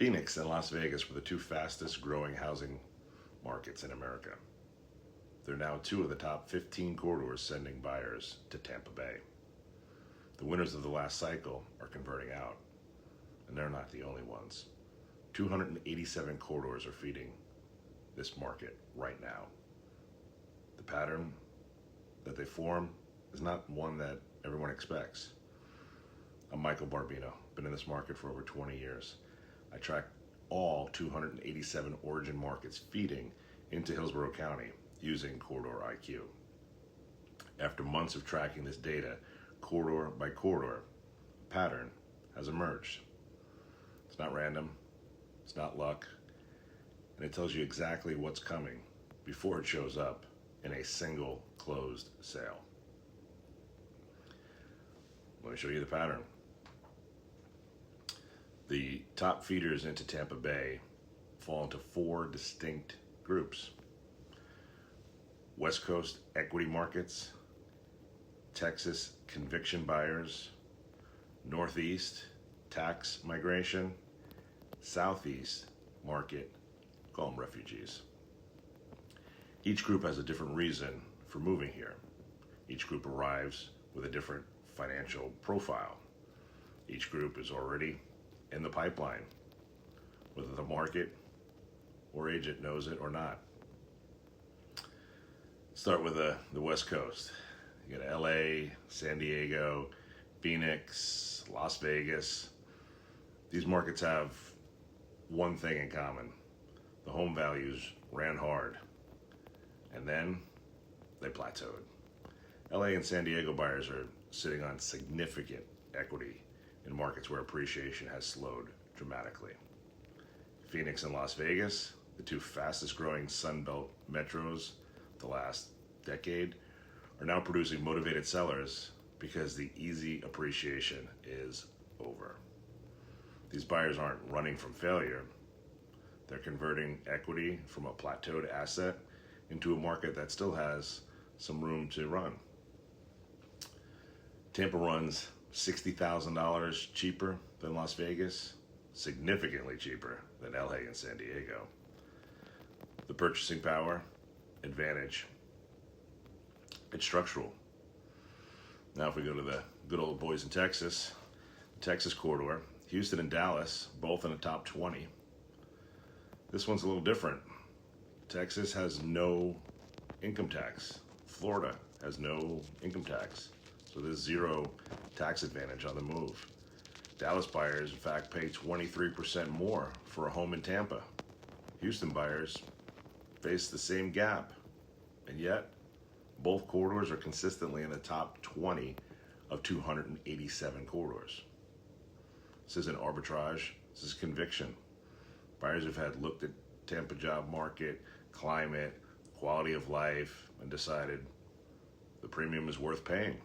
Phoenix and Las Vegas were the two fastest growing housing markets in America. They're now two of the top 15 corridors sending buyers to Tampa Bay. The winners of the last cycle are converting out, and they're not the only ones. 287 corridors are feeding this market right now. The pattern that they form is not one that everyone expects. I'm Michael Barbino, been in this market for over 20 years. I track all 287 origin markets feeding into Hillsborough County using CorridorIQ. After months of tracking this data, corridor by corridor, a pattern has emerged. It's not random, it's not luck, and it tells you exactly what's coming before it shows up in a single closed sale. Let me show you the pattern. The top feeders into Tampa Bay fall into four distinct groups. West Coast equity markets, Texas conviction buyers, Northeast tax migration, Southeast market, call them refugees. Each group has a different reason for moving here. Each group arrives with a different financial profile. Each group is already in the pipeline, whether the market or agent knows it or not. Start with the West Coast. You got LA, San Diego, Phoenix, Las Vegas. These markets have one thing in common. The home values ran hard, and then they plateaued. LA and San Diego buyers are sitting on significant equity in markets where appreciation has slowed dramatically. Phoenix and Las Vegas, the two fastest growing Sunbelt metros the last decade, are now producing motivated sellers because the easy appreciation is over. These buyers aren't running from failure. They're converting equity from a plateaued asset into a market that still has some room to run. Tampa runs $60,000 cheaper than Las Vegas, significantly cheaper than LA and San Diego. The purchasing power advantage, it's structural. Now if we go to the good old boys in Texas, Texas corridor, Houston and Dallas, both in the top 20. This one's a little different. Texas has no income tax. Florida has no income tax. So there's zero tax advantage on the move. Dallas buyers, in fact, pay 23% more for a home in Tampa. Houston buyers face the same gap. And yet, both corridors are consistently in the top 20 of 287 corridors. This isn't arbitrage, this is conviction. Buyers have had looked at Tampa job market, climate, quality of life, and decided the premium is worth paying.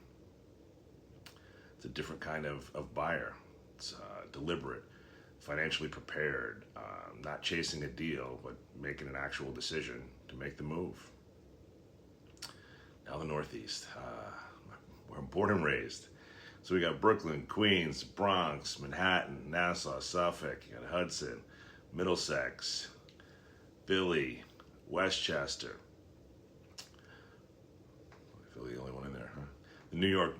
It's a different kind of buyer. It's deliberate, financially prepared, not chasing a deal, but making an actual decision to make the move. Now the Northeast, we're born and raised. So we got Brooklyn, Queens, Bronx, Manhattan, Nassau, Suffolk, you got Hudson, Middlesex, Philly, Westchester. Philly, the only one in there, huh? The New York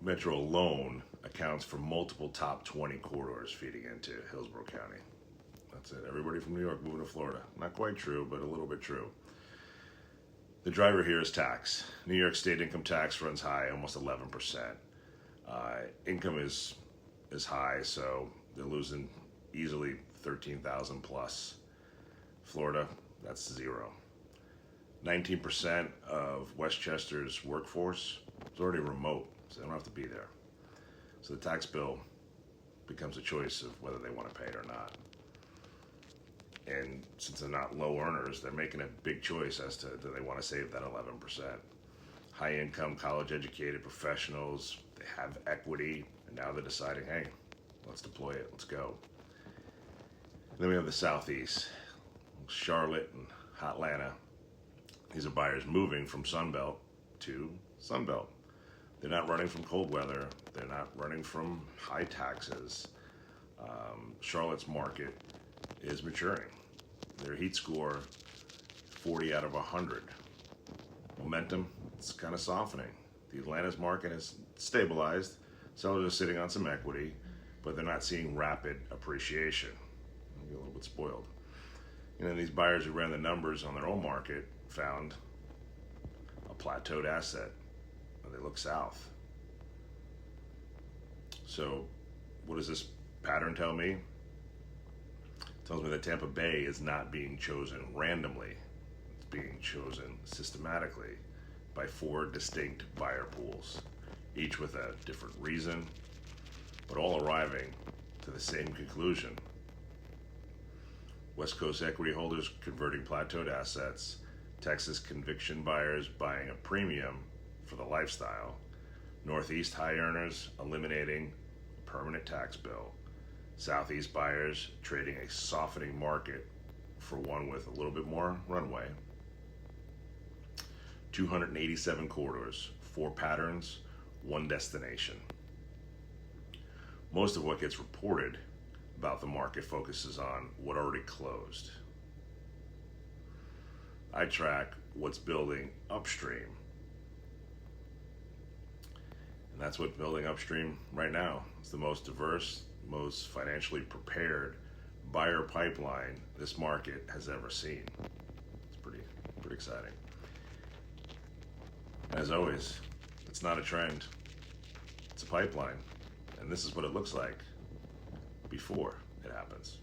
Metro alone accounts for multiple top 20 corridors feeding into Hillsborough County. That's it. Everybody from New York moving to Florida. Not quite true, but a little bit true. The driver here is tax. New York State income tax runs high, almost 11%. Income is high, so they're losing easily 13,000 plus. Florida, that's zero. 19% of Westchester's workforce is already remote, so they don't have to be there. So the tax bill becomes a choice of whether they want to pay it or not. And since they're not low earners, they're making a big choice as to do they want to save that 11%. High income, college educated professionals, they have equity, and now they're deciding, hey, let's deploy it, let's go. And then we have the Southeast, Charlotte and Atlanta. These are buyers moving from Sunbelt to Sunbelt. They're not running from cold weather. They're not running from high taxes. Charlotte's market is maturing. Their heat score, 40 out of 100. Momentum, it's kind of softening. The Atlanta's market has stabilized. Sellers are sitting on some equity, but they're not seeing rapid appreciation. They'll be a little bit spoiled. And then these buyers who ran the numbers on their own market found a plateaued asset, and they look south. So what does this pattern tell me? It tells me that Tampa Bay is not being chosen randomly. It's being chosen systematically by 4 distinct buyer pools, each with a different reason, but all arriving to the same conclusion. West Coast equity holders converting plateaued assets, Texas conviction buyers buying a premium for the lifestyle, Northeast high earners eliminating a permanent tax bill, Southeast buyers trading a softening market for one with a little bit more runway. 287 corridors, 4 patterns, 1 destination. Most of what gets reported about the market focuses on what already closed. I track what's building upstream. And that's what's building upstream right now. It's the most diverse, most financially prepared buyer pipeline this market has ever seen. It's pretty exciting. As always, it's not a trend. It's a pipeline. And this is what it looks like before it happens.